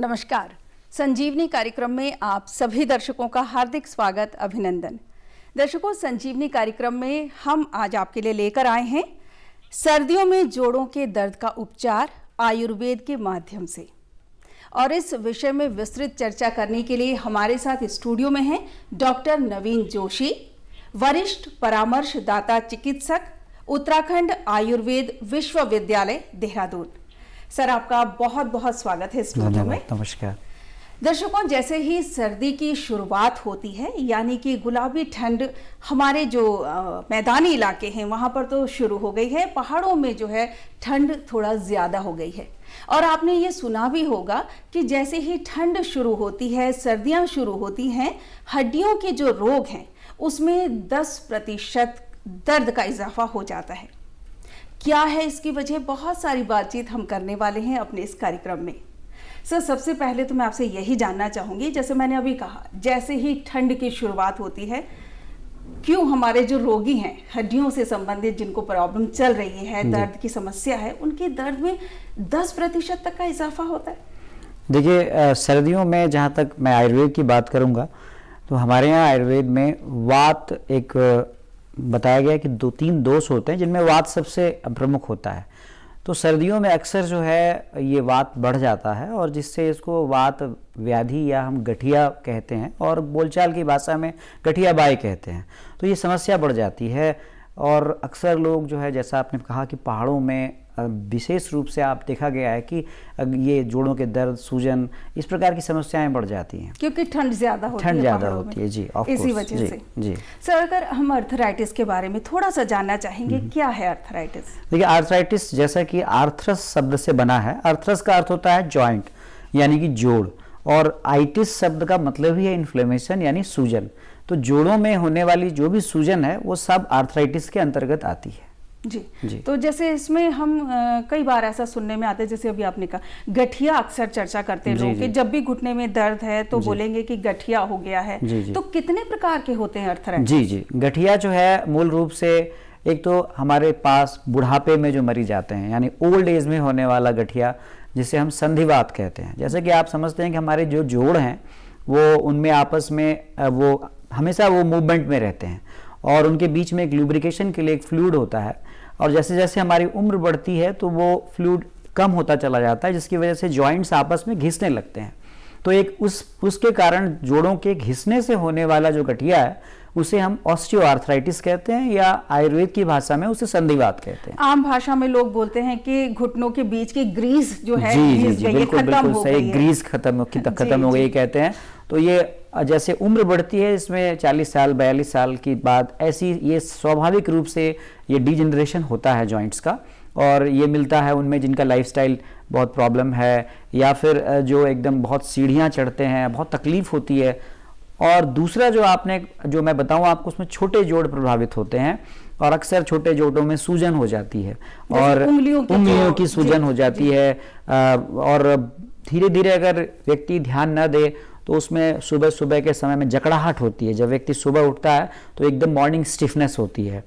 नमस्कार। संजीवनी कार्यक्रम में आप सभी दर्शकों का हार्दिक स्वागत, अभिनंदन। दर्शकों, संजीवनी कार्यक्रम में हम आज आपके लिए लेकर आए हैं सर्दियों में जोड़ों के दर्द का उपचार आयुर्वेद के माध्यम से। और इस विषय में विस्तृत चर्चा करने के लिए हमारे साथ स्टूडियो में हैं डॉक्टर नवीन जोशी, वरिष्ठ परामर्शदाता चिकित्सक, उत्तराखंड आयुर्वेद विश्वविद्यालय, देहरादून। सर, आपका बहुत बहुत स्वागत है स्टूडियो में। नमस्कार। दर्शकों, जैसे ही सर्दी की शुरुआत होती है, यानी कि गुलाबी ठंड हमारे जो मैदानी इलाके हैं वहाँ पर तो शुरू हो गई है, पहाड़ों में जो है ठंड थोड़ा ज़्यादा हो गई है। और आपने ये सुना भी होगा कि जैसे ही ठंड शुरू होती है, सर्दियाँ शुरू होती हैं, हड्डियों के जो रोग हैं उसमें 10% दर्द का इजाफा हो जाता है। क्या है इसकी वजह? बहुत सारी बातचीत हम करने वाले हैं अपने इस कार्यक्रम में। सर, सबसे पहले तो मैं आपसे यही जानना चाहूँगी, जैसे मैंने अभी कहा, जैसे ही ठंड की शुरुआत होती है, क्यों हमारे जो रोगी हैं हड्डियों से संबंधित, जिनको प्रॉब्लम चल रही है, दर्द की समस्या है, उनके दर्द में 10% तक का इजाफा होता है? देखिए, सर्दियों में जहाँ तक मैं आयुर्वेद की बात करूँगा तो हमारे यहाँ आयुर्वेद में वात एक बताया गया कि 2-3 दोष होते हैं जिनमें वात सबसे प्रमुख होता है। तो सर्दियों में अक्सर जो है ये वात बढ़ जाता है और जिससे इसको वात व्याधि या हम गठिया कहते हैं और बोलचाल की भाषा में गठिया बाई कहते हैं। तो ये समस्या बढ़ जाती है और अक्सर लोग जो है, जैसा आपने कहा कि पहाड़ों में विशेष रूप से आप देखा गया है कि ये जोड़ों के दर्द, सूजन, इस प्रकार की समस्याएं बढ़ जाती हैं क्योंकि ठंड ज्यादा होती है जी, इसी वजह से। जी सर, अगर हम अर्थराइटिस के बारे में थोड़ा सा जानना चाहेंगे, क्या है अर्थराइटिस? देखिए, अर्थराइटिस जैसा कि आर्थ्रस शब्द से बना है। अर्थ्रस का अर्थ होता है जॉइंट यानी कि जोड़, और आइटिस शब्द का मतलब ही है इन्फ्लेमेशन यानी सूजन। तो जोड़ों में होने वाली जो भी सूजन है वो सब आर्थराइटिस के अंतर्गत आती है। जी। तो जैसे इसमें हम कई बार ऐसा सुनने में आता है, जैसे अभी आपने कहा गठिया, अक्सर चर्चा करते हैं लोग कि जब भी घुटने में दर्द है तो बोलेंगे कि गठिया हो गया है। तो कितने प्रकार के होते हैं अर्थराइटिस? जी, गठिया जो है मूल रूप से एक तो हमारे पास बुढ़ापे में जो मरीज आते हैं यानी ओल्ड एज में होने वाला गठिया, जिसे हम संधिवात कहते हैं। जैसे कि आप समझते हैं कि हमारे जो जोड़ हैं वो उनमें आपस में वो हमेशा वो मूवमेंट में रहते हैं और उनके बीच में एक लुब्रिकेशन के लिए एक फ्लूइड होता है, और जैसे जैसे हमारी उम्र बढ़ती है तो वो फ्लूइड कम होता चला जाता है, जिसकी वजह से जॉइंट्स आपस में घिसने लगते हैं। तो एक उसके कारण जोड़ों के घिसने से होने वाला जो गठिया है उसे हम ऑस्टियोआर्थराइटिस कहते हैं या आयुर्वेद की भाषा में उसे संधिवात कहते हैं। आम भाषा में लोग बोलते हैं कि घुटनों के बीच की ग्रीस जो है, बिल्कुल सही, ग्रीस खत्म हो गई कहते हैं। तो ये जैसे उम्र बढ़ती है, इसमें 40 साल 42 साल की बाद ऐसी ये स्वाभाविक रूप से ये डिजेनरेशन होता है जॉइंट्स का, और ये मिलता है उनमें जिनका लाइफस्टाइल बहुत प्रॉब्लम है या फिर जो एकदम बहुत सीढ़ियाँ चढ़ते हैं, बहुत तकलीफ होती है। और दूसरा जो मैं बताऊं आपको, उसमें छोटे जोड़ प्रभावित होते हैं और अक्सर छोटे जोड़ों में सूजन हो जाती है और उंगलियों की सूजन हो जाती है। और धीरे धीरे अगर व्यक्ति ध्यान न दे तो उसमें सुबह सुबह के समय में जकड़ाहट होती है। जब व्यक्ति सुबह उठता है तो एकदम मॉर्निंग स्टिफनेस होती है।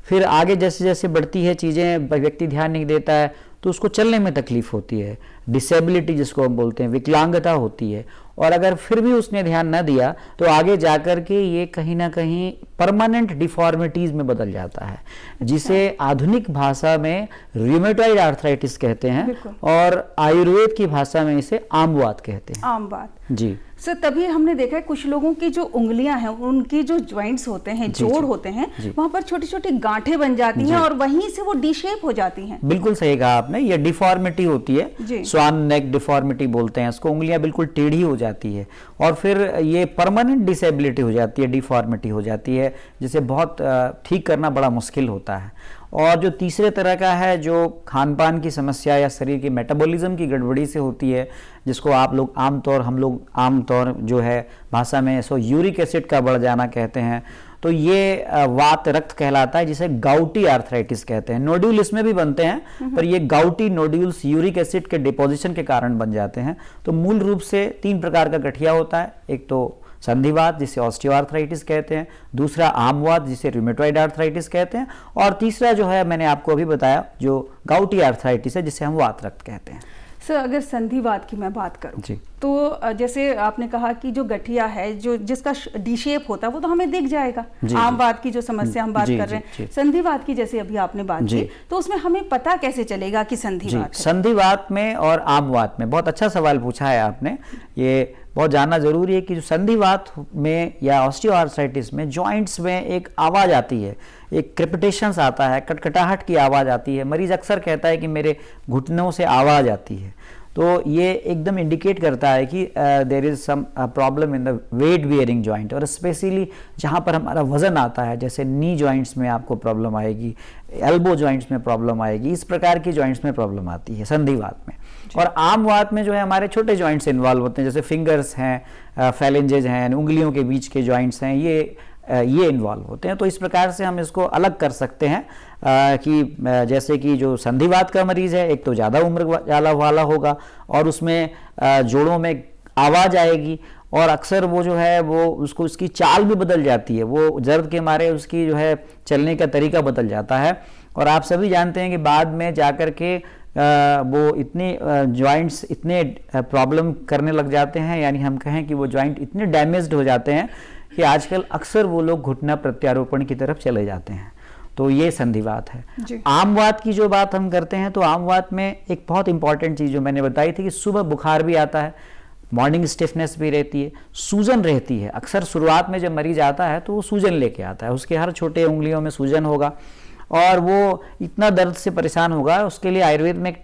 फिर आगे जैसे जैसे बढ़ती है चीज़ें, व्यक्ति ध्यान नहीं देता है तो उसको चलने में तकलीफ होती है, डिसेबिलिटी जिसको हम बोलते हैं, विकलांगता होती है। और अगर फिर भी उसने ध्यान न दिया तो आगे जाकर के ये कहीं ना कहीं परमानेंट डिफॉर्मिटीज में बदल जाता है, जिसे आधुनिक भाषा में रूमेटॉइड आर्थराइटिस कहते हैं और आयुर्वेद की भाषा में इसे आमवात कहते हैं। आमवात जी सर, तभी हमने देखा है कुछ लोगों की जो उंगलियां हैं, उनकी जो ज्वाइंट्स होते हैं, जोड़ होते हैं, वहां पर छोटी छोटी गांठें बन जाती हैं और वहीं से वो डी शेप हो जाती हैं। बिल्कुल सही कहा आपने, ये डिफॉर्मिटी होती है, स्वान नेक डिफॉर्मिटी बोलते हैं इसको। उंगलियां बिल्कुल टेढ़ी हो जाती है और फिर ये परमानेंट डिसेबिलिटी हो जाती है, डिफॉर्मिटी हो जाती है, जिसे बहुत ठीक करना बड़ा मुश्किल होता है। और जो तीसरे तरह का है, जो खान पान की समस्या या शरीर की मेटाबॉलिज्म की गड़बड़ी से होती है, जिसको हम लोग आमतौर जो है भाषा में इसको यूरिक एसिड का बढ़ जाना कहते हैं। तो ये वात रक्त कहलाता है, जिसे गाउटी आर्थराइटिस कहते हैं। नोड्यूल इसमें भी बनते हैं पर ये गाउटी नोड्यूल्स यूरिक एसिड के डिपोजिशन के कारण बन जाते हैं। तो मूल रूप से 3 प्रकार का गठिया होता है। एक तो संधिवात जिसे ऑस्टियोआर्थराइटिस कहते हैं, दूसरा आमवात जिसे रूमेटॉइड आर्थराइटिस कहते हैं, और तीसरा जो है मैंने आपको अभी बताया जो गाउटी आर्थराइटिस है जिसे हम वात रक्त कहते हैं। सर, अगर संधिवात की मैं बात करूं तो जैसे आपने कहा कि जो गठिया है, जो जिसका डी शेप होता है, वो तो हमें दिख जाएगा। आम वात की जो समस्या हम बात कर रहे हैं, संधिवात की जैसे अभी आपने बात की, तो उसमें हमें पता कैसे चलेगा कि संधिवात है? संधिवात में और आम वात में बहुत अच्छा सवाल पूछा है आपने। ये बहुत जानना जरूरी है कि जो संधिवात में या ऑस्टियोआर्थराइटिस में जॉइंट्स में एक आवाज आती है, एक क्रेपिटेशंस आता है, कटकटाहट की आवाज आती है। मरीज अक्सर कहता है कि मेरे घुटनों से आवाज आती है, तो ये एकदम इंडिकेट करता है कि there is some problem in the weight bearing joint, और स्पेशली जहाँ पर हमारा वजन आता है, जैसे नी जॉइंट्स में आपको प्रॉब्लम आएगी, एल्बो जॉइंट्स में प्रॉब्लम आएगी, इस प्रकार की जॉइंट्स में प्रॉब्लम आती है संधिवात में। और आम वात में जो है हमारे छोटे जॉइंट्स इन्वॉल्व होते हैं, जैसे फिंगर्स हैं, फैलेंजेज हैं, उंगलियों के बीच के जॉइंट्स हैं, ये इन्वॉल्व होते हैं। तो इस प्रकार से हम इसको अलग कर सकते हैं कि जैसे कि जो संधिवात का मरीज है, एक तो ज़्यादा उम्र वाला होगा और उसमें जोड़ों में आवाज़ आएगी, और अक्सर वो जो है वो उसको उसकी चाल भी बदल जाती है, वो दर्द के मारे उसकी जो है चलने का तरीका बदल जाता है। और आप सभी जानते हैं कि बाद में जाकर के वो इतने जॉइंट्स इतने प्रॉब्लम करने लग जाते हैं, यानी हम कहें कि वो जॉइंट इतने डैमेज्ड हो जाते हैं कि आजकल अक्सर वो लोग घुटना प्रत्यारोपण की तरफ चले जाते हैं। तो ये संधिवात है। आम वात की जो बात हम करते हैं, तो आम वात में एक बहुत इंपॉर्टेंट चीज़ जो मैंने बताई थी कि सुबह बुखार भी आता है, मॉर्निंग स्टिफनेस भी रहती है, सूजन रहती है। अक्सर शुरुआत में जब मरीज आता है तो वो सूजन लेके आता है, उसके हर छोटे उंगलियों में सूजन होगा और वो इतना दर्द से परेशान होगा। उसके लिए आयुर्वेद में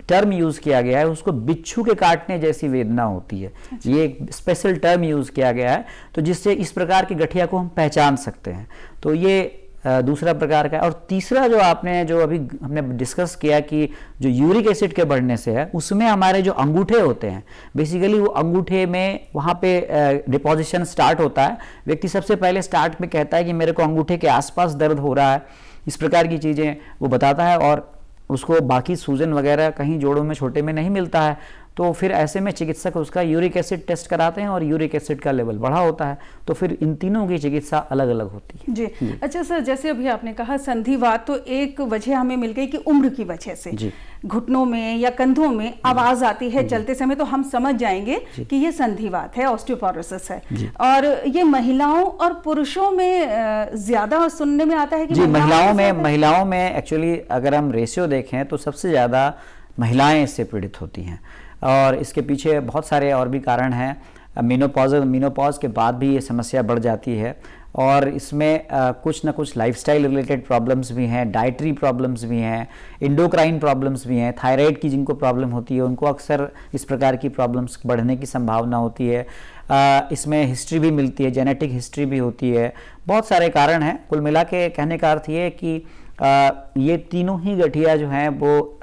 टर्म यूज किया गया है, उसको बिच्छू के काटने जैसी वेदना होती है। ये एक स्पेशल टर्म यूज किया गया है, तो जिससे इस प्रकार की गठिया को हम पहचान सकते हैं। तो ये दूसरा प्रकार का है। और तीसरा जो अभी हमने डिस्कस किया कि जो यूरिक एसिड के बढ़ने से है, उसमें हमारे जो अंगूठे होते हैं, बेसिकली वो अंगूठे में वहाँ पे डिपोजिशन स्टार्ट होता है। व्यक्ति सबसे पहले स्टार्ट में कहता है कि मेरे को अंगूठे के आसपास दर्द हो रहा है, इस प्रकार की चीज़ें वो बताता है, और उसको बाकी सूजन वगैरह कहीं जोड़ों में छोटे में नहीं मिलता है। तो फिर ऐसे में चिकित्सक उसका यूरिक एसिड टेस्ट कराते हैं और यूरिक एसिड का लेवल बढ़ा होता है। तो फिर इन तीनों की चिकित्सा अलग अलग होती है। जी। अच्छा सर, जैसे अभी आपने कहा संधिवात, तो एक वजह हमें मिल गई कि उम्र की वजह से घुटनों में या कंधों में आवाज आती है चलते समय, तो हम समझ जाएंगे कि ये संधिवात है, ऑस्टियोपोरोसिस है। और ये महिलाओं और पुरुषों में ज्यादा सुनने में आता है कि महिलाओं में एक्चुअली अगर हम रेशियो देखें तो सबसे ज्यादा महिलाएं इससे पीड़ित होती हैं, और इसके पीछे बहुत सारे और भी कारण हैं। मेनोपॉज के बाद भी ये समस्या बढ़ जाती है, और इसमें कुछ ना कुछ लाइफस्टाइल रिलेटेड प्रॉब्लम्स भी हैं, डाइटरी प्रॉब्लम्स भी हैं, इंडोक्राइन प्रॉब्लम्स भी हैं। थायराइड की जिनको प्रॉब्लम होती है उनको अक्सर इस प्रकार की प्रॉब्लम्स बढ़ने की संभावना होती है। इसमें हिस्ट्री भी मिलती है, जेनेटिक हिस्ट्री भी होती है, बहुत सारे कारण हैं। कुल मिला के कहने का अर्थ ये है कि ये तीनों ही गठिया जो हैं वो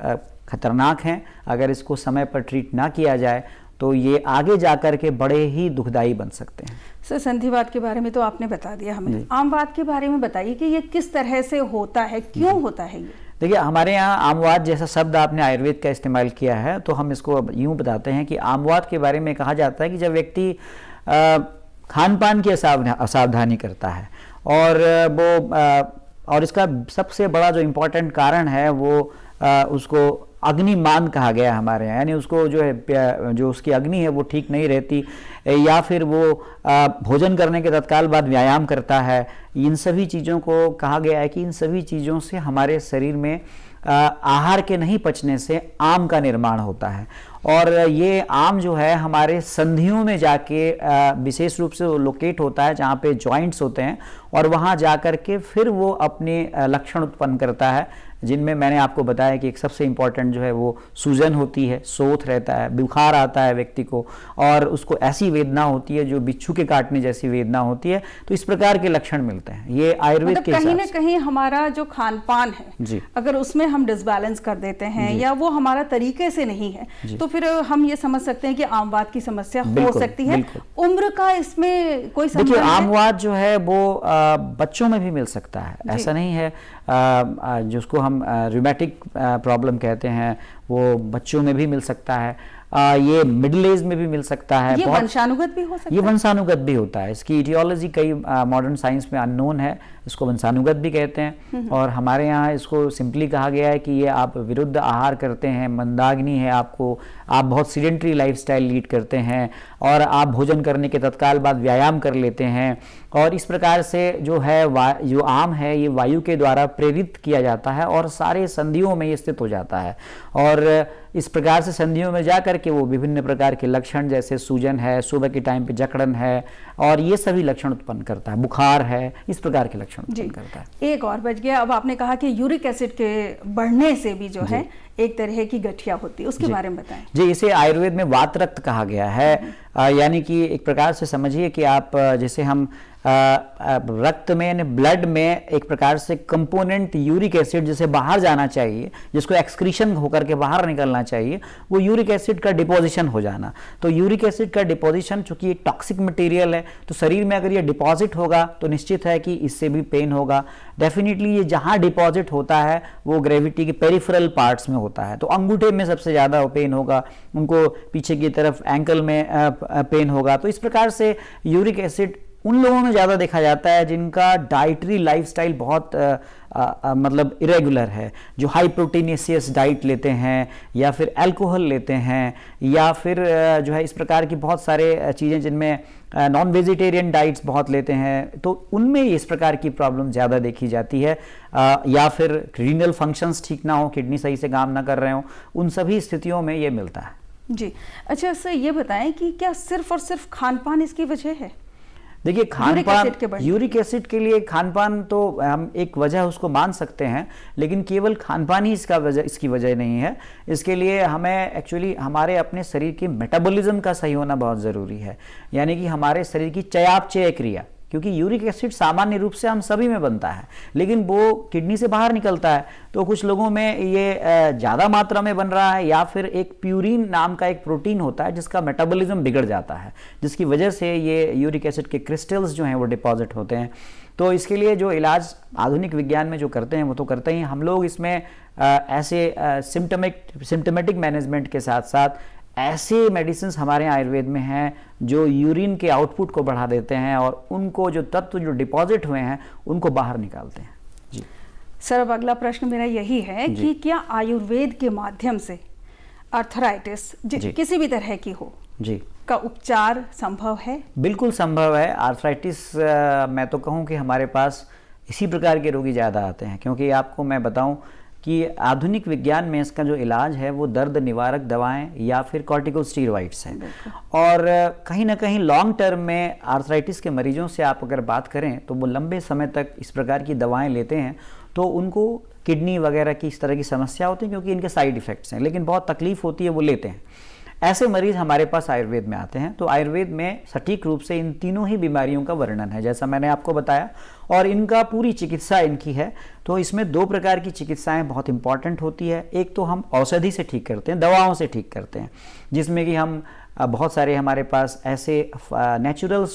खतरनाक हैं। अगर इसको समय पर ट्रीट ना किया जाए तो ये आगे जाकर के बड़े ही दुखदायी बन सकते हैं। सर, संधिवात के बारे में तो आपने बता दिया हमें, आम वात के बारे में बताइए कि ये किस तरह से होता है, क्यों होता है ये? देखिए, हमारे यहाँ आमवात जैसा शब्द आपने आयुर्वेद का इस्तेमाल किया है, तो हम इसको यूँ बताते हैं कि आमवात के बारे में कहा जाता है कि जब व्यक्ति खान पान की असावधानी करता है, और इसका सबसे बड़ा जो इम्पोर्टेंट कारण है वो उसको अग्निमान कहा गया हमारे यहाँ, यानी उसको जो है जो उसकी अग्नि है वो ठीक नहीं रहती, या फिर वो भोजन करने के तत्काल बाद व्यायाम करता है। इन सभी चीज़ों को कहा गया है कि इन सभी चीज़ों से हमारे शरीर में आहार के नहीं पचने से आम का निर्माण होता है, और ये आम जो है हमारे संधियों में जाके विशेष रूप से लोकेट होता है जहाँ पे जॉइंट्स होते हैं, और वहाँ जाकर के फिर वो अपने लक्षण उत्पन्न करता है, जिनमें मैंने आपको बताया कि एक सबसे इम्पॉर्टेंट जो है वो सूजन होती है, सोथ रहता है, बुखार आता है व्यक्ति को, और उसको ऐसी वेदना होती है जो बिच्छू के काटने जैसी वेदना होती है। तो इस प्रकार के लक्षण मिलते हैं। ये आयुर्वेद के कहीं ना कहीं हमारा जो खान पान है, अगर उसमें हम डिसबैलेंस कर देते हैं या वो हमारा तरीके से नहीं है, तो फिर हम ये समझ सकते हैं कि आमवात की समस्या हो सकती है। उम्र का इसमें कोई संबंध? देखिए, आमवात जो है वो बच्चों में भी मिल सकता है, ऐसा नहीं है। जिसको हम रूमेटिक प्रॉब्लम कहते हैं वो बच्चों में भी मिल सकता है। ये मिडिल एज में भी मिल सकता है। ये वंशानुगत भी हो सकता है? ये वंशानुगत भी होता है। इसकी इटियोलॉजी कई मॉडर्न साइंस में अननोन है, इसको वंशानुगत भी कहते हैं। और हमारे यहाँ इसको सिंपली कहा गया है कि ये आप विरुद्ध आहार करते हैं, मंदाग्नि है आपको, आप बहुत सीडेंट्री लाइफस्टाइल लीड करते हैं और आप भोजन करने के तत्काल बाद व्यायाम कर लेते हैं, और इस प्रकार से जो है जो आम है ये वायु के द्वारा प्रेरित किया जाता है और सारे संधियों में ये स्थित हो जाता है। और इस प्रकार से संधियों में जाकर के वो विभिन्न प्रकार के लक्षण जैसे सूजन है, सुबह के टाइम पे जकड़न है, और ये सभी लक्षण उत्पन्न करता है, बुखार है, इस प्रकार के लक्षण उत्पन्न करता है। एक और बच गया। अब आपने कहा कि यूरिक एसिड के बढ़ने से भी जो है एक तरह की गठिया होती है, उसके बारे में बताएं। जी, इसे आयुर्वेद में वात रक्त कहा गया है। यानी कि एक प्रकार से समझिए कि आप जैसे हम रक्त में यानी ब्लड में एक प्रकार से कंपोनेंट यूरिक एसिड जिसे बाहर जाना चाहिए, जिसको एक्सक्रीशन होकर के बाहर निकलना चाहिए, वो यूरिक एसिड का डिपोजिशन हो जाना। तो यूरिक एसिड का डिपोजिशन चूंकि एक टॉक्सिक मटेरियल है, तो शरीर में अगर ये डिपॉजिट होगा तो निश्चित है कि इससे भी पेन होगा। डेफिनेटली ये जहां डिपॉजिट होता है वो ग्रेविटी के पेरिफेरल पार्ट्स में होता है, तो अंगूठे में सबसे ज़्यादा पेन होगा, उनको पीछे की तरफ एंकल में पेन होगा। तो इस प्रकार से यूरिक एसिड उन लोगों में ज़्यादा देखा जाता है जिनका डाइटरी लाइफस्टाइल बहुत मतलब इरेगुलर है, जो हाई प्रोटीनेशियस डाइट लेते हैं या फिर अल्कोहल लेते हैं या फिर जो है इस प्रकार की बहुत सारे चीज़ें जिनमें नॉन वेजिटेरियन डाइट्स बहुत लेते हैं, तो उनमें इस प्रकार की प्रॉब्लम ज़्यादा देखी जाती है। या फिर रीनल फंक्शंस ठीक ना हो, किडनी सही से काम ना कर रहे हो, उन सभी स्थितियों में ये मिलता है। जी अच्छा सर, ये बताएं कि क्या सिर्फ और सिर्फ खान पान इसकी वजह है? देखिए, खान पान यूरिक एसिड के लिए खान पान तो हम एक वजह उसको मान सकते हैं, लेकिन केवल खान पान ही इसकी वजह नहीं है। इसके लिए हमें एक्चुअली हमारे अपने शरीर की मेटाबॉलिज्म का सही होना बहुत ज़रूरी है, यानी कि हमारे शरीर की चयापचय क्रिया, क्योंकि यूरिक एसिड सामान्य रूप से हम सभी में बनता है लेकिन वो किडनी से बाहर निकलता है, तो कुछ लोगों में ये ज़्यादा मात्रा में बन रहा है, या फिर एक प्यूरिन नाम का एक प्रोटीन होता है जिसका मेटाबॉलिज्म बिगड़ जाता है, जिसकी वजह से ये यूरिक एसिड के क्रिस्टल्स जो हैं वो डिपॉजिट होते हैं। तो इसके लिए जो इलाज आधुनिक विज्ञान में जो करते हैं वो तो करते ही, हम लोग इसमें ऐसे सिम्टमेटिक मैनेजमेंट के साथ साथ ऐसे मेडिसिन हमारे आयुर्वेद में हैं जो यूरिन के आउटपुट को बढ़ा देते हैं और उनको जो तत्व जो डिपॉजिट हुए हैं उनको बाहर निकालते हैं। जी सर, अब अगला प्रश्न मेरा यही है कि क्या आयुर्वेद के माध्यम से आर्थराइटिस किसी भी तरह की हो जी का उपचार संभव है? बिल्कुल संभव है। आर्थराइटिस मैं तो कहूँ कि हमारे पास इसी प्रकार के रोगी ज़्यादा आते हैं, क्योंकि आपको मैं बताऊं कि आधुनिक विज्ञान में इसका जो इलाज है वो दर्द निवारक दवाएं या फिर कॉर्टिकोस्टेरॉइड्स हैं। और कहीं ना कहीं लॉन्ग टर्म में आर्थराइटिस के मरीजों से आप अगर बात करें तो वो लंबे समय तक इस प्रकार की दवाएं लेते हैं तो उनको किडनी वगैरह की इस तरह की समस्या होती है, क्योंकि इनके साइड इफ़ेक्ट्स हैं, लेकिन बहुत तकलीफ होती है, वो लेते हैं। ऐसे मरीज हमारे पास आयुर्वेद में आते हैं, तो आयुर्वेद में सटीक रूप से इन तीनों ही बीमारियों का वर्णन है, जैसा मैंने आपको बताया, और इनका पूरी चिकित्सा इनकी है। तो इसमें दो प्रकार की चिकित्साएं बहुत इंपॉर्टेंट होती है। एक तो हम औषधि से ठीक करते हैं, दवाओं से ठीक करते हैं, जिसमें कि हम बहुत सारे हमारे पास ऐसे नेचुरल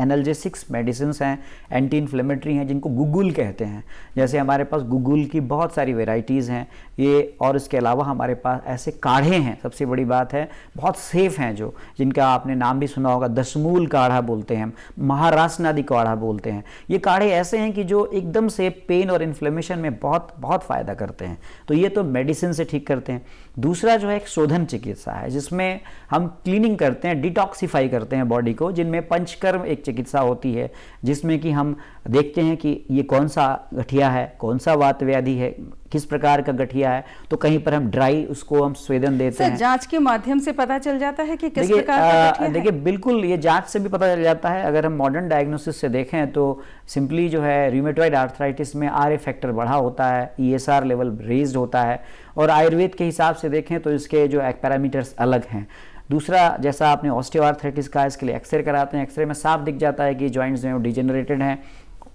एनाल्जेसिक्स मेडिसिन हैं, एंटी इन्फ्लेमेटरी हैं, जिनको गुगुल कहते हैं। जैसे हमारे पास गुगुल की बहुत सारी वेराइटीज़ हैं ये, और इसके अलावा हमारे पास ऐसे काढ़े हैं, सबसे बड़ी बात है बहुत सेफ हैं, जो जिनका आपने नाम भी सुना होगा, दशमूल काढ़ा बोलते हैं, महाराष्ट्र आदि काढ़ा बोलते हैं। ये काढ़े ऐसे हैं कि जो एकदम से पेन और इन्फ्लेमेशन में बहुत बहुत फ़ायदा करते हैं, तो ये तो मेडिसिन से ठीक करते हैं। दूसरा जो है एक शोधन चिकित्सा है, जिसमें हम क्लीनिंग करते हैं, डिटॉक्सिफाई करते हैं बॉडी को, जिनमें पंचकर्म एक चिकित्सा होती है, जिसमें कि हम देखते हैं कि ये कौन सा गठिया है, कौन सा वात व्याधि है, किस प्रकार का गठिया है, तो कहीं पर हम ड्राई उसको हम स्वेदन देते हैं। जांच के माध्यम से पता चल जाता है कि किस प्रकार का गठिया है? देखिए बिल्कुल, ये जांच से भी पता चल जाता है। अगर हम मॉडर्न डायग्नोसिस से देखें तो सिंपली जो है रूमेटॉइड आर्थराइटिस में RA फैक्टर बढ़ा होता है, ESR लेवल रेज्ड होता है, और आयुर्वेद के हिसाब से देखें तो इसके जो पैरामीटर्स अलग हैं। दूसरा, जैसा आपने ऑस्टियोआर्थराइटिस का, इसके लिए एक्सरे कराते हैं, एक्सरे में साफ दिख जाता है कि जॉइंट्स जो हैं वो डिजेनरेटेड हैं,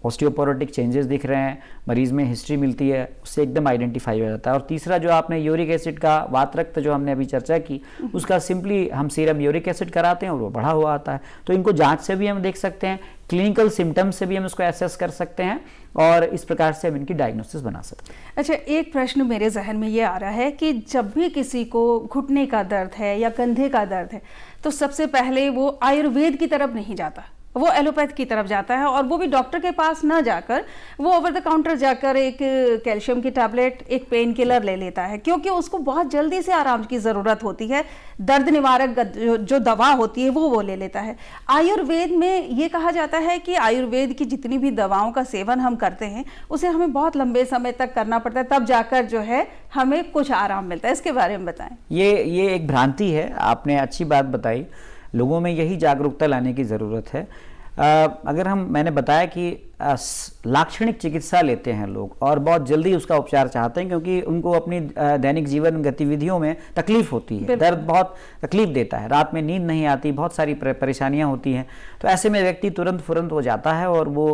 ऑस्टियोपोरोटिक चेंजेस दिख रहे हैं, मरीज में हिस्ट्री मिलती है, उससे एकदम आइडेंटिफाई हो जाता है। और तीसरा जो आपने यूरिक एसिड का वात रक्त जो हमने अभी चर्चा की, उसका सिंपली हम सीरम यूरिक एसिड कराते हैं और वो बढ़ा हुआ आता है। तो इनको जांच से भी हम देख सकते हैं, क्लिनिकल सिम्टम्स से भी हम उसको एसेस कर सकते हैं और इस प्रकार से हम इनकी डायग्नोसिस बना सकते हैं। अच्छा, एक प्रश्न मेरे जहन में ये आ रहा है कि जब भी किसी को घुटने का दर्द है या कंधे का दर्द है तो सबसे पहले वो आयुर्वेद की तरफ नहीं जाता, वो एलोपैथ की तरफ जाता है, और वो भी डॉक्टर के पास ना जाकर वो ओवर द काउंटर जाकर एक कैल्शियम की टैबलेट, एक पेन किलर ले लेता है, क्योंकि उसको बहुत जल्दी से आराम की ज़रूरत होती है। दर्द निवारक जो दवा होती है वो ले लेता है। आयुर्वेद में ये कहा जाता है कि आयुर्वेद की जितनी भी दवाओं का सेवन हम करते हैं उसे हमें बहुत लंबे समय तक करना पड़ता है, तब जाकर जो है हमें कुछ आराम मिलता है। इसके बारे में बताएं। ये एक भ्रांति है, आपने अच्छी बात बताई। लोगों में यही जागरूकता लाने की ज़रूरत है। अगर मैंने बताया कि लाक्षणिक चिकित्सा लेते हैं लोग और बहुत जल्दी उसका उपचार चाहते हैं, क्योंकि उनको अपनी दैनिक जीवन गतिविधियों में तकलीफ होती है, दर्द बहुत तकलीफ देता है, रात में नींद नहीं आती, बहुत सारी परेशानियां होती हैं। तो ऐसे में व्यक्ति तुरंत फुरंत हो जाता है और वो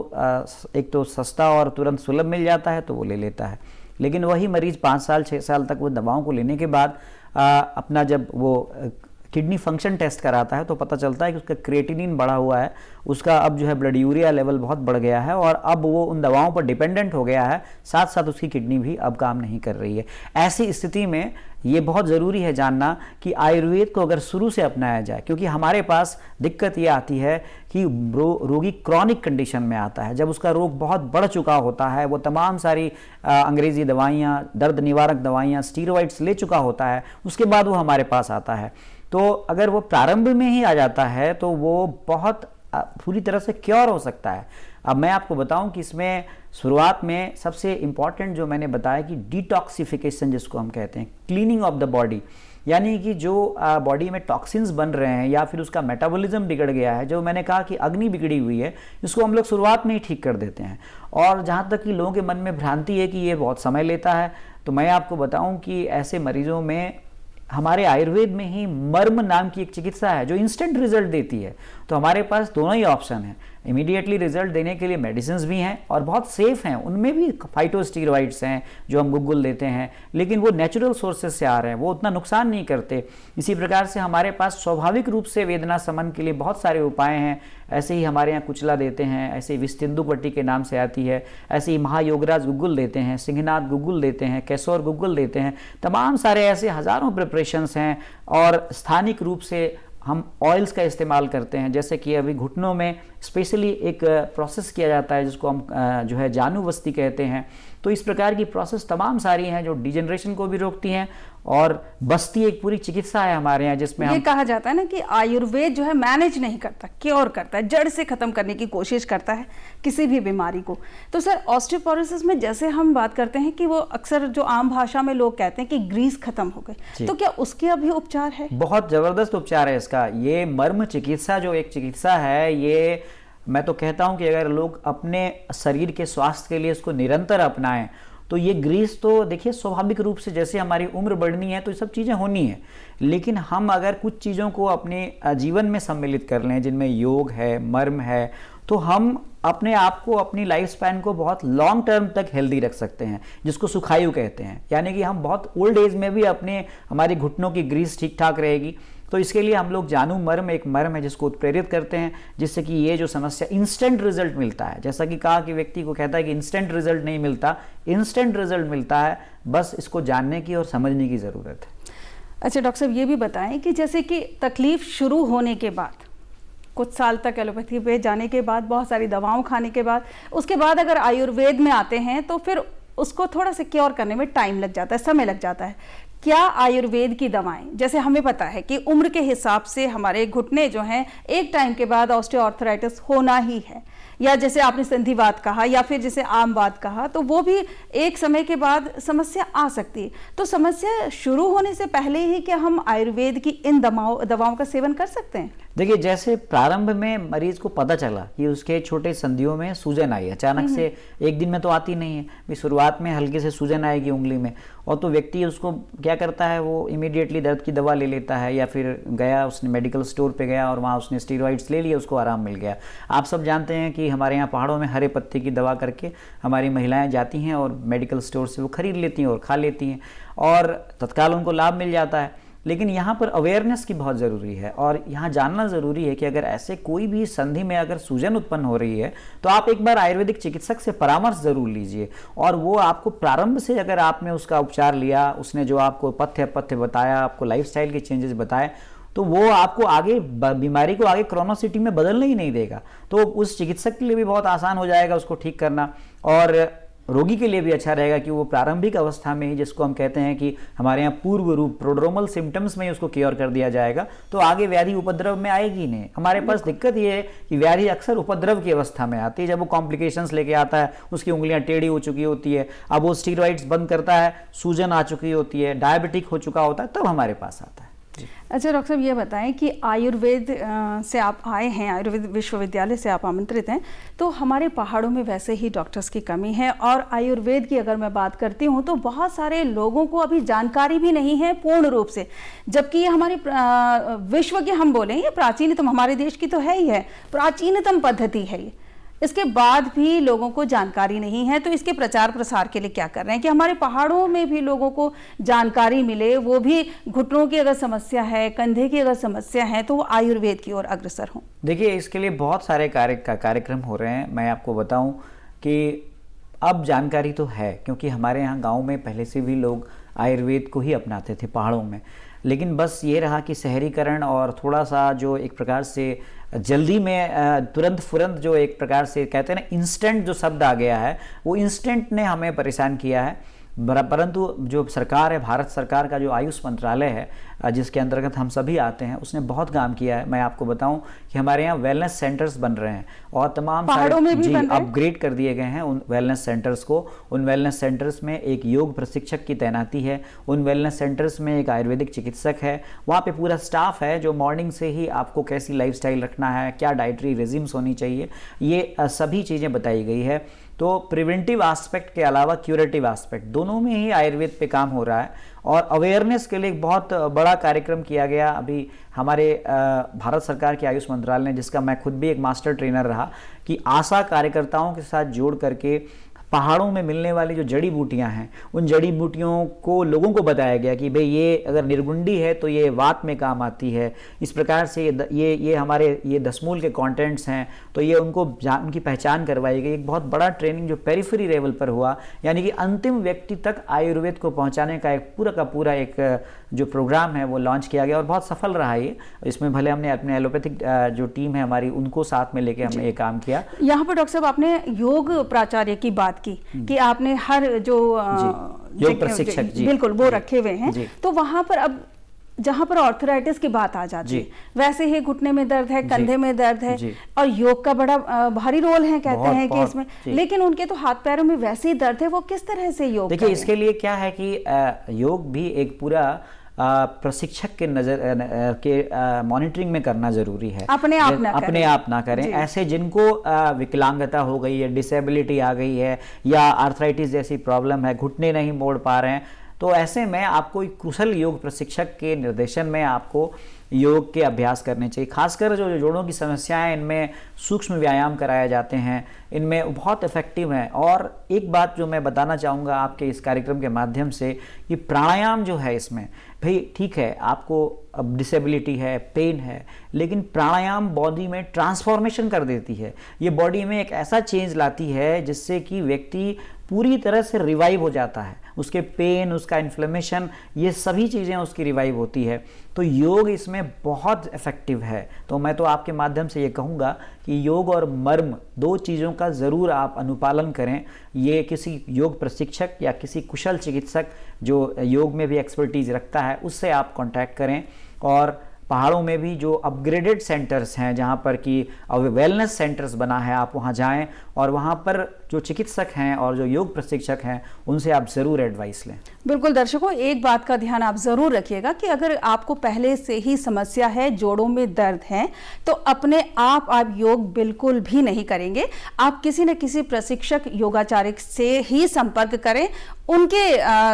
एक तो सस्ता और तुरंत सुलभ मिल जाता है तो वो ले लेता है। लेकिन वही मरीज 5 साल 6 साल तक वो दवाओं को लेने के बाद अपना जब वो किडनी फंक्शन टेस्ट कराता है तो पता चलता है कि उसका क्रिएटिनिन बढ़ा हुआ है, उसका अब जो है ब्लड यूरिया लेवल बहुत बढ़ गया है और अब वो उन दवाओं पर डिपेंडेंट हो गया है, साथ साथ उसकी किडनी भी अब काम नहीं कर रही है। ऐसी स्थिति में ये बहुत ज़रूरी है जानना कि आयुर्वेद को अगर शुरू से अपनाया जाए, क्योंकि हमारे पास दिक्कत ये आती है कि रोगी क्रॉनिक कंडीशन में आता है, जब उसका रोग बहुत बढ़ चुका होता है, वो तमाम सारी अंग्रेज़ी दवाइयाँ, दर्द निवारक दवाइयाँ, स्टीरॉइड्स ले चुका होता है, उसके बाद वो हमारे पास आता है। तो अगर वो प्रारंभ में ही आ जाता है तो वो बहुत पूरी तरह से क्योर हो सकता है। अब मैं आपको बताऊं कि इसमें शुरुआत में सबसे इम्पॉर्टेंट जो मैंने बताया कि डिटॉक्सिफिकेशन जिसको हम कहते हैं, क्लीनिंग ऑफ द बॉडी, यानी कि जो बॉडी में टॉक्सिन्स बन रहे हैं या फिर उसका मेटाबॉलिज्म बिगड़ गया है, जो मैंने कहा कि अग्नि बिगड़ी हुई है, इसको हम लोग शुरुआत में ही ठीक कर देते हैं। और जहाँ तक कि लोगों के मन में भ्रांति है कि ये बहुत समय लेता है, तो मैं आपको बताऊँ कि ऐसे मरीजों में हमारे आयुर्वेद में ही मर्म नाम की एक चिकित्सा है जो इंस्टेंट रिजल्ट देती है। तो हमारे पास दोनों ही ऑप्शन हैं, इमीडिएटली रिजल्ट देने के लिए मेडिसिन भी हैं और बहुत सेफ हैं, उनमें भी फाइटोस्टीरॉइड्स हैं जो हम गुग्गुल देते हैं, लेकिन वो नेचुरल सोर्सेज से आ रहे हैं, वो उतना नुकसान नहीं करते। इसी प्रकार से हमारे पास स्वाभाविक रूप से वेदना शमन के लिए बहुत सारे उपाय हैं। ऐसे ही हमारे यहाँ कुचला देते हैं, ऐसे ही विस्तिंदुपट्टी के नाम से आती है, ऐसे ही महायोगराज गुग्गुल देते हैं, सिंहनाथ गुग्गुल देते हैं, केशोर गुग्गुल देते हैं, तमाम सारे ऐसे हज़ारों प्रिपरेशंस हैं। और स्थानिक रूप से हम ऑयल्स का इस्तेमाल करते हैं, जैसे कि अभी घुटनों में स्पेशली एक प्रोसेस किया जाता है जिसको हम जो है जानुवस्ती कहते हैं। तो इस प्रकार की प्रोसेस तमाम सारी हैं जो डिजेनरेशन को भी रोकती हैं और बस्ती एक पूरी चिकित्सा है हमारे यहाँ, जिसमें ये कहा जाता है ना कि आयुर्वेद जो है मैनेज नहीं करता, क्योर करता है, जड़ से खत्म करने की कोशिश करता है किसी भी बीमारी को। तो सर, ऑस्टियोपोरोसिस में जैसे हम बात करते हैं कि वो अक्सर जो आम भाषा में लोग कहते हैं कि ग्रीस खत्म हो गई, तो क्या उसके अभी उपचार है? बहुत जबरदस्त उपचार है इसका। ये मर्म चिकित्सा जो एक चिकित्सा है, ये मैं तो कहता हूं कि अगर लोग अपने शरीर के स्वास्थ्य के लिए इसको निरंतर अपनाएं तो ये ग्रीस तो देखिए स्वाभाविक रूप से जैसे हमारी उम्र बढ़नी है तो ये सब चीज़ें होनी है, लेकिन हम अगर कुछ चीज़ों को अपने जीवन में सम्मिलित कर लें जिनमें योग है, मर्म है, तो हम अपने आप को, अपनी लाइफ स्पैन को बहुत लॉन्ग टर्म तक हेल्दी रख सकते हैं, जिसको सुखायु कहते हैं। यानी कि हम बहुत ओल्ड एज में भी हमारी घुटनों की ग्रीस ठीक ठाक रहेगी। तो इसके लिए हम लोग जानू मर्म, एक मर्म है जिसको उत्प्रेरित करते हैं, जिससे कि ये जो समस्या इंस्टेंट रिजल्ट मिलता है। जैसा कि कहा कि व्यक्ति को कहता है कि इंस्टेंट रिजल्ट नहीं मिलता, इंस्टेंट रिजल्ट मिलता है, बस इसको जानने की और समझने की ज़रूरत है। अच्छा डॉक्टर साहब, ये भी बताएं कि जैसे कि तकलीफ शुरू होने के बाद कुछ साल तक एलोपैथी पे जाने के बाद, बहुत सारी दवाओं खाने के बाद, उसके बाद अगर आयुर्वेद में आते हैं तो फिर उसको थोड़ा सा क्योर करने में टाइम लग जाता है, समय लग जाता है। क्या आयुर्वेद की दवाएं, जैसे हमें पता है कि उम्र के हिसाब से हमारे घुटने जो हैं एक टाइम के बाद ऑस्टियोआर्थराइटिस होना ही है, या जैसे आपने संधिवात कहा या फिर जैसे आमवात कहा, तो वो भी एक समय के बाद समस्या आ सकती है। तो समस्या शुरू होने से पहले ही क्या हम आयुर्वेद की इन दवाओं का सेवन कर सकते हैं? देखिए, जैसे प्रारंभ में मरीज को पता चला कि उसके छोटे संधियों में सूजन आई, अचानक से एक दिन में तो आती नहीं है, भी शुरुआत में हल्के से सूजन आएगी उंगली में, और तो व्यक्ति उसको क्या करता है, वो इमीडिएटली दर्द की दवा ले लेता है, या फिर गया उसने मेडिकल स्टोर पे गया और वहाँ उसने स्टीरॉइड्स ले लिए, उसको आराम मिल गया। आप सब जानते हैं कि हमारे यहाँ पहाड़ों में हरे पत्ते की दवा करके हमारी महिलाएं जाती हैं और मेडिकल स्टोर से वो खरीद लेती हैं और खा लेती हैं और तत्काल उनको लाभ मिल जाता है। लेकिन यहाँ पर अवेयरनेस की बहुत ज़रूरी है और यहाँ जानना ज़रूरी है कि अगर ऐसे कोई भी संधि में अगर सूजन उत्पन्न हो रही है तो आप एक बार आयुर्वेदिक चिकित्सक से परामर्श ज़रूर लीजिए, और वो आपको प्रारंभ से अगर आपने उसका उपचार लिया, उसने जो आपको पथ्य बताया, आपको लाइफस्टाइल के चेंजेस बताए, तो वो आपको आगे बीमारी को आगे क्रोनोसिटी में बदलने ही नहीं देगा। तो उस चिकित्सक के लिए भी बहुत आसान हो जाएगा उसको ठीक करना, और रोगी के लिए भी अच्छा रहेगा कि वो प्रारंभिक अवस्था में ही, जिसको हम कहते हैं कि हमारे यहाँ पूर्व रूप प्रोड्रोमल सिम्टम्स में ही उसको क्योर कर दिया जाएगा, तो आगे व्याधि उपद्रव में आएगी नहीं। हमारे पास दिक्कत ये है कि व्याधि अक्सर उपद्रव की अवस्था में आती है, जब वो कॉम्प्लिकेशंस लेके आता है, उसकी उंगलियां टेढ़ी हो चुकी होती है, अब वो स्टीरॉइड्स बंद करता है, सूजन आ चुकी होती है, डायबिटिक हो चुका होता है, तब हमारे पास आता है। अच्छा डॉक्टर साहब, ये बताएं कि आयुर्वेद से आप आए हैं, आयुर्वेद विश्वविद्यालय से आप आमंत्रित हैं, तो हमारे पहाड़ों में वैसे ही डॉक्टर्स की कमी है, और आयुर्वेद की अगर मैं बात करती हूँ तो बहुत सारे लोगों को अभी जानकारी भी नहीं है पूर्ण रूप से, जबकि ये हमारी विश्व की हम बोलें, ये प्राचीनतम, हमारे देश की तो है ही है, प्राचीनतम पद्धति है ये, इसके बाद भी लोगों को जानकारी नहीं है। तो इसके प्रचार प्रसार के लिए क्या कर रहे हैं कि हमारे पहाड़ों में भी लोगों को जानकारी मिले, वो भी घुटनों की अगर समस्या है, कंधे की अगर समस्या है, तो वो आयुर्वेद की ओर अग्रसर हों? देखिए, इसके लिए बहुत सारे कार्यक्रम हो रहे हैं। मैं आपको बताऊं कि अब जानकारी तो है, क्योंकि हमारे यहाँ गाँव में पहले से भी लोग आयुर्वेद को ही अपनाते थे पहाड़ों में, लेकिन बस ये रहा कि शहरीकरण और थोड़ा सा जो एक प्रकार से जल्दी में तुरंत फुरंत जो एक प्रकार से कहते हैं ना, इंस्टेंट जो शब्द आ गया है, वो इंस्टेंट ने हमें परेशान किया है। परंतु जो सरकार है, भारत सरकार का जो आयुष मंत्रालय है जिसके अंतर्गत हम सभी आते हैं, उसने बहुत काम किया है। मैं आपको बताऊं कि हमारे यहाँ वेलनेस सेंटर्स बन रहे हैं और तमाम पहाड़ों में भी अपग्रेड कर दिए गए हैं उन वेलनेस सेंटर्स को। उन वेलनेस सेंटर्स में एक योग प्रशिक्षक की तैनाती है, उन वेलनेस सेंटर्स में एक आयुर्वेदिक चिकित्सक है, वहाँ पे पूरा स्टाफ है जो मॉर्निंग से ही आपको कैसी लाइफस्टाइल रखना है, क्या डाइटरी रेजिम्स होनी चाहिए, ये सभी चीज़ें बताई गई है। तो प्रिवेंटिव एस्पेक्ट के अलावा क्यूरेटिव एस्पेक्ट दोनों में ही आयुर्वेद पे काम हो रहा है, और अवेयरनेस के लिए एक बहुत बड़ा कार्यक्रम किया गया अभी हमारे भारत सरकार के आयुष मंत्रालय ने, जिसका मैं खुद भी एक मास्टर ट्रेनर रहा, कि आशा कार्यकर्ताओं के साथ जोड़ करके पहाड़ों में मिलने वाली जो जड़ी बूटियां हैं, उन जड़ी बूटियों को लोगों को बताया गया कि भाई ये अगर निर्गुंडी है तो ये वात में काम आती है, इस प्रकार से ये हमारे ये दशमूल के कंटेंट्स हैं, तो ये उनकी पहचान करवाई गई। एक बहुत बड़ा ट्रेनिंग जो पेरिफेरी लेवल पर हुआ, यानी कि अंतिम व्यक्ति तक आयुर्वेद को पहुंचाने का एक पूरा का पूरा एक जो प्रोग्राम है वो लॉन्च किया गया और बहुत सफल रहा ये। इसमें भले हमने अपने एलोपैथिक जो टीम है हमारी, उनको साथ में लेके हमने ये काम किया। यहाँ पर डॉक्टर साहब आपने योग प्राचार्य की बात की कि आपने हर जो योग प्रशिक्षक बिल्कुल वो रखे हुए हैं, तो वहां पर अब जहां पर ऑर्थराइटिस की बात आ जाती है, वैसे ही घुटने में दर्द है, कंधे में दर्द है, और योग का बड़ा भारी रोल है कहते हैं कि इसमें, लेकिन उनके तो हाथ पैरों में वैसे ही दर्द है, वो किस तरह से योग? देखिए, इसके लिए क्या है कि योग भी एक पूरा प्रशिक्षक के नजर के मॉनिटरिंग में करना जरूरी है। अपने आप ना करें। ऐसे जिनको विकलांगता हो गई है, डिसेबिलिटी आ गई है, या आर्थराइटिस जैसी प्रॉब्लम है, घुटने नहीं मोड़ पा रहे हैं, तो ऐसे में आपको एक कुशल योग प्रशिक्षक के निर्देशन में आपको योग के अभ्यास करने चाहिए। खासकर जो जोड़ों की समस्याएं, इनमें सूक्ष्म व्यायाम कराए जाते हैं, इनमें बहुत इफेक्टिव हैं। और एक बात जो मैं बताना चाहूँगा आपके इस कार्यक्रम के माध्यम से, कि प्राणायाम जो है इसमें, भाई ठीक है आपको अब डिसेबिलिटी है, पेन है, लेकिन प्राणायाम बॉडी में ट्रांसफॉर्मेशन कर देती है। ये बॉडी में एक ऐसा चेंज लाती है जिससे कि व्यक्ति पूरी तरह से रिवाइव हो जाता है, उसके पेन, उसका इन्फ्लेमेशन, ये सभी चीज़ें उसकी रिवाइव होती है। तो योग इसमें बहुत इफेक्टिव है। तो मैं तो आपके माध्यम से ये कहूँगा कि योग और मर्म दो चीज़ों का ज़रूर आप अनुपालन करें। ये किसी योग प्रशिक्षक या किसी कुशल चिकित्सक जो योग में भी एक्सपर्टीज रखता है, उससे आप कांटेक्ट करें। और पहाड़ों में भी जो अपग्रेडेड सेंटर्स हैं, जहाँ पर कि वेलनेस सेंटर्स बना है, आप वहाँ जाएं और वहाँ पर जो चिकित्सक हैं और जो योग प्रशिक्षक हैं, उनसे आप ज़रूर एडवाइस लें। बिल्कुल दर्शकों, एक बात का ध्यान आप जरूर रखिएगा कि अगर आपको पहले से ही समस्या है, जोड़ों में दर्द है, तो अपने आप योग बिल्कुल भी नहीं करेंगे। आप किसी न किसी प्रशिक्षक योगाचार्य से ही संपर्क करें, उनके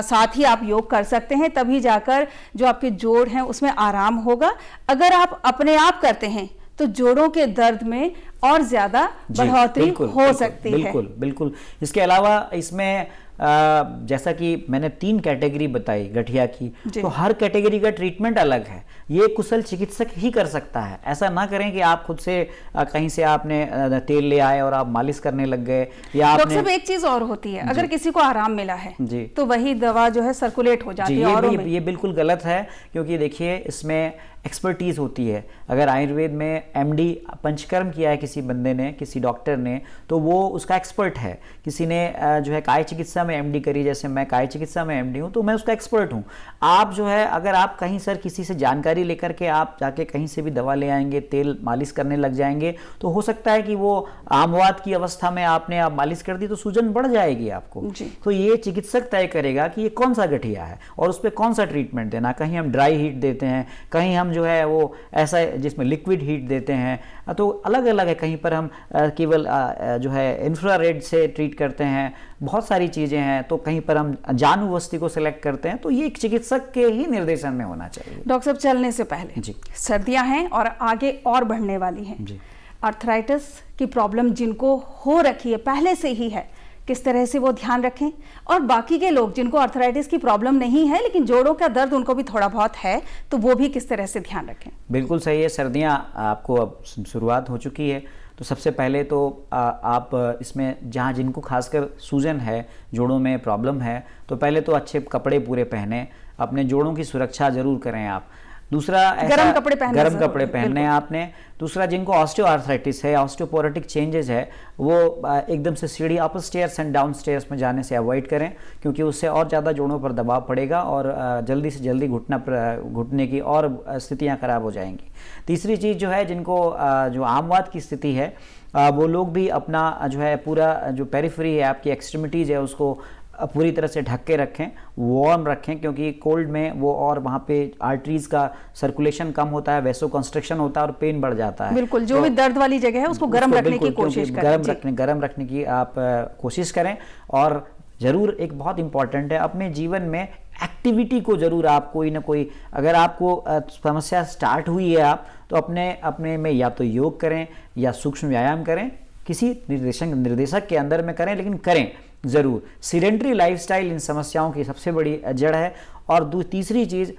साथ ही आप योग कर सकते हैं, तभी जाकर जो आपके जोड़ हैं उसमें आराम होगा। अगर आप अपने आप करते हैं तो जोड़ों के दर्द में और ज्यादा बढ़ोतरी हो सकती है। बिल्कुल बिल्कुल। इसके अलावा इसमें जैसा कि मैंने 3 कैटेगरी बताई गठिया की, तो हर कैटेगरी का ट्रीटमेंट अलग है। ये कुशल चिकित्सक ही कर सकता है। ऐसा ना करें कि आप खुद से कहीं से आपने तेल ले आए और आप मालिश करने लग गए, या डॉक्टर साहब एक चीज और होती है, अगर किसी को आराम मिला है जी, तो वही दवा जो है सर्कुलेट हो जाती है औरों में। ये बिल्कुल गलत है, क्योंकि देखिए इसमें एक्सपर्टीज होती है। अगर आयुर्वेद में MD पंचकर्म किया है किसी बंदे ने, किसी डॉक्टर ने, तो वो उसका एक्सपर्ट है। किसी ने जो है काय चिकित्सा में MD करी, जैसे मैं काय चिकित्सा में MD हूँ, तो मैं उसका एक्सपर्ट हूँ। आप जो है अगर आप कहीं सर किसी से जानकारी लेकर के आप जाके कहीं से भी दवा ले आएंगे, तेल मालिश करने लग जाएंगे, तो हो सकता है कि वो आमवाद की अवस्था में आपने आप मालिश कर दी तो सूजन बढ़ जाएगी आपको। तो ये चिकित्सक तय करेगा कि ये कौन सा गठिया है और उस पर कौन सा ट्रीटमेंट देना। कहीं हम ड्राई हीट देते हैं, कहीं हम जो है वो ऐसा जिसमें लिक्विड हीट देते हैं, तो अलग अलग है। कहीं पर हम केवल जो है इंफ्रारेड से ट्रीट करते हैं, बहुत सारी चीज़ें हैं। तो कहीं पर हम जानू वस्ती को सिलेक्ट करते हैं। तो ये एक चिकित्सक के ही निर्देशन में होना चाहिए। डॉक्टर साहब, चलने से पहले जी, सर्दियां हैं और आगे और बढ़ने वाली हैं जी। आर्थराइटिस की प्रॉब्लम जिनको हो रखी है पहले से ही है, किस तरह से वो ध्यान रखें, और बाकी के लोग जिनको आर्थराइटिस की प्रॉब्लम नहीं है लेकिन जोड़ों का दर्द उनको भी थोड़ा बहुत है, तो वो भी किस तरह से ध्यान रखें। बिल्कुल सही है। सर्दियां आपको अब शुरुआत हो चुकी है, तो सबसे पहले तो आप इसमें जहाँ जिनको खासकर सूजन है, जोड़ों में प्रॉब्लम है, तो पहले तो अच्छे कपड़े पूरे पहने, अपने जोड़ों की सुरक्षा जरूर करें आप। दूसरा गर्म कपड़े पहनने आपने। दूसरा, जिनको ऑस्टियोआर्थराइटिस है, ऑस्टियोपोरोटिक चेंजेस है, वो एकदम से सीढ़ी up stairs and down stairs में जाने से अवॉइड करें, क्योंकि उससे और ज़्यादा जोड़ों पर दबाव पड़ेगा और जल्दी से जल्दी घुटने की और स्थितियाँ खराब हो जाएंगी। तीसरी चीज़ जो है, जिनको जो आमवाद की स्थिति है, वो लोग भी अपना जो है पूरा जो पेरिफेरी है, आपकी एक्सट्रीमिटीज़ है, उसको पूरी तरह से ढक के रखें, वार्म रखें, क्योंकि कोल्ड में वो और वहाँ पे आर्टरीज का सर्कुलेशन कम होता है, वैसो कंस्ट्रक्शन होता है और पेन बढ़ जाता है। बिल्कुल, जो भी दर्द वाली जगह है उसको गर्म रखने की कोशिश करें। गर्म रखने की आप कोशिश करें। और ज़रूर एक बहुत इंपॉर्टेंट है, अपने जीवन में एक्टिविटी को ज़रूर आप कोई ना कोई, अगर आपको समस्या स्टार्ट हुई है आप, तो अपने में या तो योग करें या सूक्ष्म व्यायाम करें, किसी निर्देशक के अंदर में करें, लेकिन करें ज़रूर। सीडेंट्री लाइफस्टाइल इन समस्याओं की सबसे बड़ी जड़ है। और तीसरी चीज़,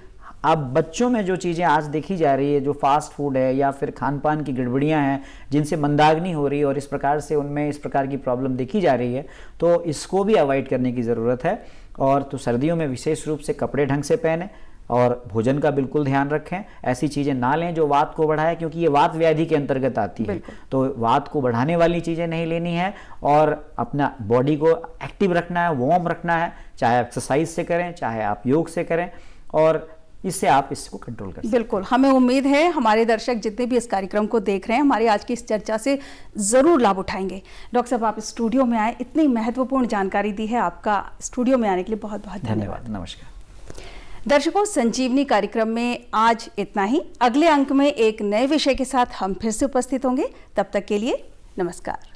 अब बच्चों में जो चीज़ें आज देखी जा रही है, जो फास्ट फूड है या फिर खान पान की गड़बड़ियां हैं, जिनसे मंदाग्नि हो रही है और इस प्रकार से उनमें इस प्रकार की प्रॉब्लम देखी जा रही है, तो इसको भी अवॉइड करने की ज़रूरत है। और तो सर्दियों में विशेष रूप से कपड़े ढंग से पहने और भोजन का बिल्कुल ध्यान रखें। ऐसी चीज़ें ना लें जो वात को बढ़ाए, क्योंकि ये वात व्याधि के अंतर्गत आती है, तो वात को बढ़ाने वाली चीज़ें नहीं लेनी है। और अपना बॉडी को एक्टिव रखना है, वार्म रखना है, चाहे एक्सरसाइज से करें, चाहे आप योग से करें, और इससे आप इसको कंट्रोल कर सकते हैं। बिल्कुल, हमें उम्मीद है हमारे दर्शक जितने भी इस कार्यक्रम को देख रहे हैं, हमारी आज की इस चर्चा से ज़रूर लाभ उठाएंगे। डॉक्टर साहब, आप स्टूडियो में आए, इतनी महत्वपूर्ण जानकारी दी है, आपका स्टूडियो में आने के लिए बहुत बहुत धन्यवाद। नमस्कार दर्शकों, संजीवनी कार्यक्रम में आज इतना ही। अगले अंक में एक नए विषय के साथ हम फिर से उपस्थित होंगे। तब तक के लिए नमस्कार।